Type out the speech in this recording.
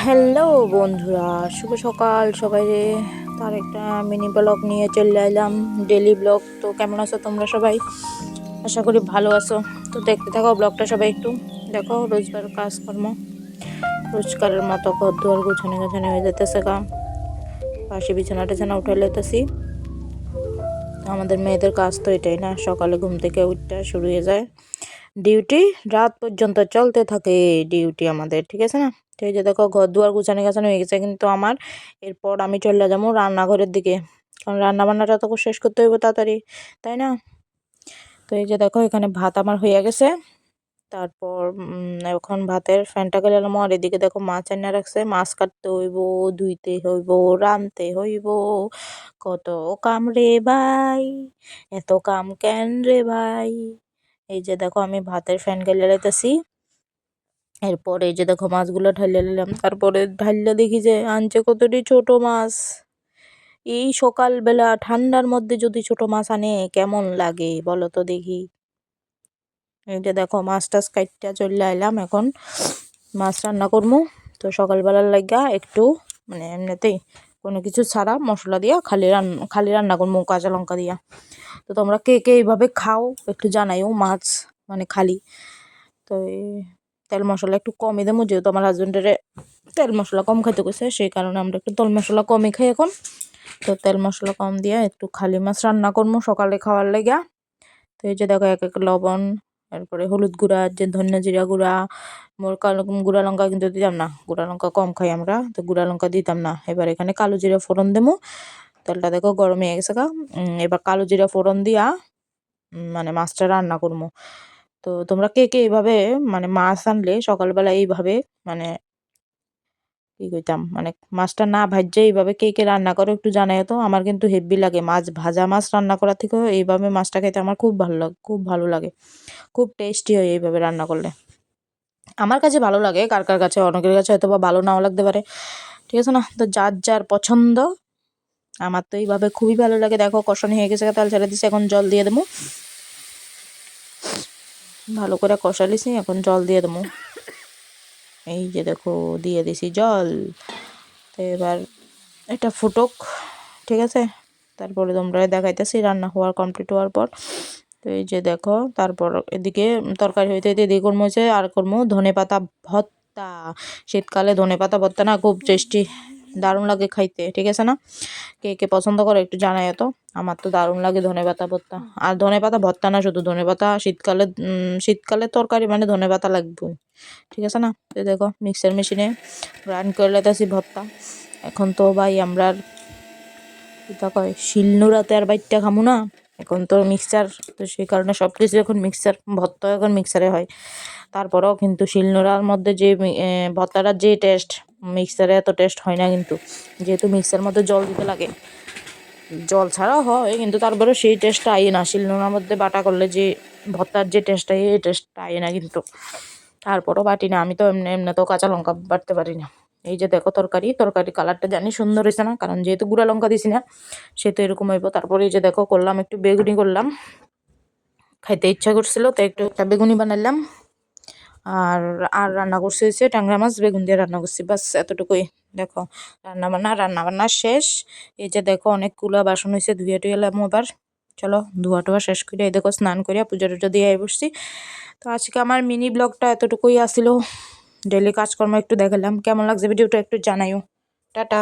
Hello বন্ধুরা, শুভ সকাল সবাই রে। তার একটা মিনি ব্লগ নিয়ে চলে এলাম, ডেলি ব্লগ। তো কেমন আছো তোমরা সবাই? আশা করি ভালো আছো। তো দেখতে থাকো ব্লগটা সবাই, একটু দেখো। রোজকার কাজকর্ম, রোজকারের মতো ঘর দুয়ার গুছানে গাছানে হয়ে যেতেছে গা। পাশে বিছানা টিছানা উঠে লেতেছি। আমাদের মেয়েদের কাজ তো এটাই না, সকালে ঘুম থেকে উঠতে শুরু হয়ে যায় ডিউটি, রাত পর্যন্ত চলতে থাকে ডিউটি আমাদের, ঠিক আছে না? তো এই যে দেখো ঘর দুয়ার গুছানো গাছানো হয়ে গেছে কিন্তু আমার। এরপর আমি চলে যাবো রান্নাঘরের দিকে, কারণ রান্না বান্নাটা তো শেষ করতে হইব তাড়াতাড়ি, তাই না? তো এই যে দেখো এখানে ভাত আমার হয়ে গেছে। তারপর এখন ভাতের ফ্যানটা গেলে আর এদিকে দেখো মাছ এনে রাখছে। মাছ কাটতে হইব, ধুইতে হইব, রাঁধতে হইব, কত কাম রে ভাই, এত কাম কেন রে ভাই। এই যে দেখো আমি ভাতের ফ্যান গেলে লেতেছি। এরপরে এই যে দেখো মাছগুলো ঢাইলে নিলাম। তারপরে ঢাইলে দেখি যে আনছে কতটি ছোট মাছ। এই সকালবেলা ঠান্ডার মধ্যে যদি ছোট মাছ আনে কেমন লাগে বলো তো দেখি। এই যে দেখো মাছ টাছ কাইটটা চলে আইলাম, এখন মাছ রান্না করবো। তো সকালবেলার লাগা একটু মানে এমনিতেই কোনো কিছু ছাড়া মশলা দিয়া খালি রান্না করবো কাঁচা লঙ্কা দিয়া। তো তোমরা কে কে এইভাবে খাও একটু জানাইও, মাছ মানে খালি। তো এই তেল মশলা একটু কমই দেবো, যেহেতু আমার হাজবেন্ডের তেল মশলা কম খাইতে গেছে, সেই কারণে আমরা একটু তেল মশলা কমই খাই এখন। তো তেল মশলা কম দিয়ে একটু খালি মাছ রান্না করবো সকালে খাওয়ার লেগা। তো এই যে দেখো এক এক লবণ, তারপরে হলুদ গুঁড়া, যে ধনিয়া জিরা গুঁড়া, মোর গুঁড়া লঙ্কা কিন্তু দিতাম না, গুঁড়া লঙ্কা কম খাই আমরা, তো গুঁড়া লঙ্কা দিতাম না। এবার এখানে কালো জিরা ফোড়ন দেবো। তেলটা দেখো গরম হয়ে গেছে গা। এবার কালো জিরা ফোড়ন দিয়া মানে মাছটা রান্না করবো। তো তোমরা কে কে এইভাবে মানে মাছ আনলে সকালবেলা এইভাবে মানে কি কইতাম মানে মাছটা না ভাজছে এইভাবে কে কে রান্না করো একটু জানাই তো। আমার কিন্তু হেভি লাগে মাছ, ভাজা মাছ রান্না করার থেকেও এইভাবে মাছটা খেতে আমার খুব ভালো লাগে, খুব ভালো লাগে, খুব টেস্টি হয় এইভাবে রান্না করলে। আমার কাছে ভালো লাগে, কার কার কাছে অনেকের কাছে হয়তো বা ভালো নাও লাগতে পারে, ঠিক আছে না? তো যার যার পছন্দ। আমার তো এইভাবে খুবই ভালো লাগে। দেখো কষানি হয়ে গেছে, তাল ছেড়ে দিছে, এখন জল দিয়ে দেবো। ভালো করে কষালিছি, এখন জল দিয়ে দেবো। এই যে দেখো দিয়ে দিছি জল। তো এবার এটা ফুটুক, ঠিক আছে? তারপরে তোমরা দেখাইতেছি রান্না হওয়ার কমপ্লিট হওয়ার পর। তো এই যে দেখো তারপর এদিকে তরকারি হইতে হইতে এদিকে করবো হচ্ছে আর করবো ধনে পাতা ভর্তা। শীতকালে ধনে পাতা ভর্তা না খুব টেস্টি, দারুণ লাগে খাইতে, ঠিক আছে না? কে কে পছন্দ করে একটু জানাই তো। আমার তো দারুণ লাগে ধনে পাতা ভর্তা। আর ধনে পাতা ভর্তা না, শুধু ধনে পাতা শীতকালে, শীতকালে তরকারি মানে ধনে পাতা লাগবে, ঠিক আছে না? তো দেখো মিক্সার মেশিনে রান করে লেতেছি ভর্তা। এখন তো ভাই আমরা কিতা কয় শিলনোড়াতে আর বাইটটা খামু না, এখন তো মিক্সচার। তো সেই কারণে সব কিছু এখন মিক্সচার, ভর্তা এখন মিক্সারে হয়। তারপরেও কিন্তু শিলনোড়ার মধ্যে যে ভর্তাটার যে টেস্ট, মিক্সারে এত টেস্ট হয় না কিন্তু, যেহেতু মিক্সার মধ্যে জল দিতে লাগে। জল ছাড়াও হয় কিন্তু তারপরে সেই টেস্টটা আই না, শিলনোড়ার মধ্যে বাটা করলে যে ভর্তার যে টেস্টটা এই টেস্টটা আই না কিন্তু। তারপরও বাটি না, আমি তো এমনি এমনি তো কাঁচা লঙ্কা বাটতে পারি না। এই যে দেখো তরকারি কালারটা জানি সুন্দর হয়েছে না, কারণ যেহেতু গুঁড়া লঙ্কা দিছি না, সে তো এরকম হইব। তারপরে এই যে দেখো করলাম একটু বেগুনি করলাম, খাইতে ইচ্ছা করছিল তো একটু একটা বেগুনি বানালাম। আর আর রান্না করছি হচ্ছে ট্যাংরা মাছ বেগুন দিয়ে রান্না করছি, বাস এতটুকুই। দেখো রান্না বান্না শেষ। এই যে দেখো অনেকগুলো বাসন হয়েছে, ধুয়ে টুয়ে এলাম। এবার চলো ধোয়া টোয়া শেষ করে এই দেখো স্নান করিয়া পূজা টুজা দিয়ে বসছি। তো আজকে আমার মিনি ব্লগটা এতটুকুই আসিল, ডেলি কাজকর্ম একটু দেখালাম। কেমন লাগছে ভিডিওটা একটু জানাইও। টাটা।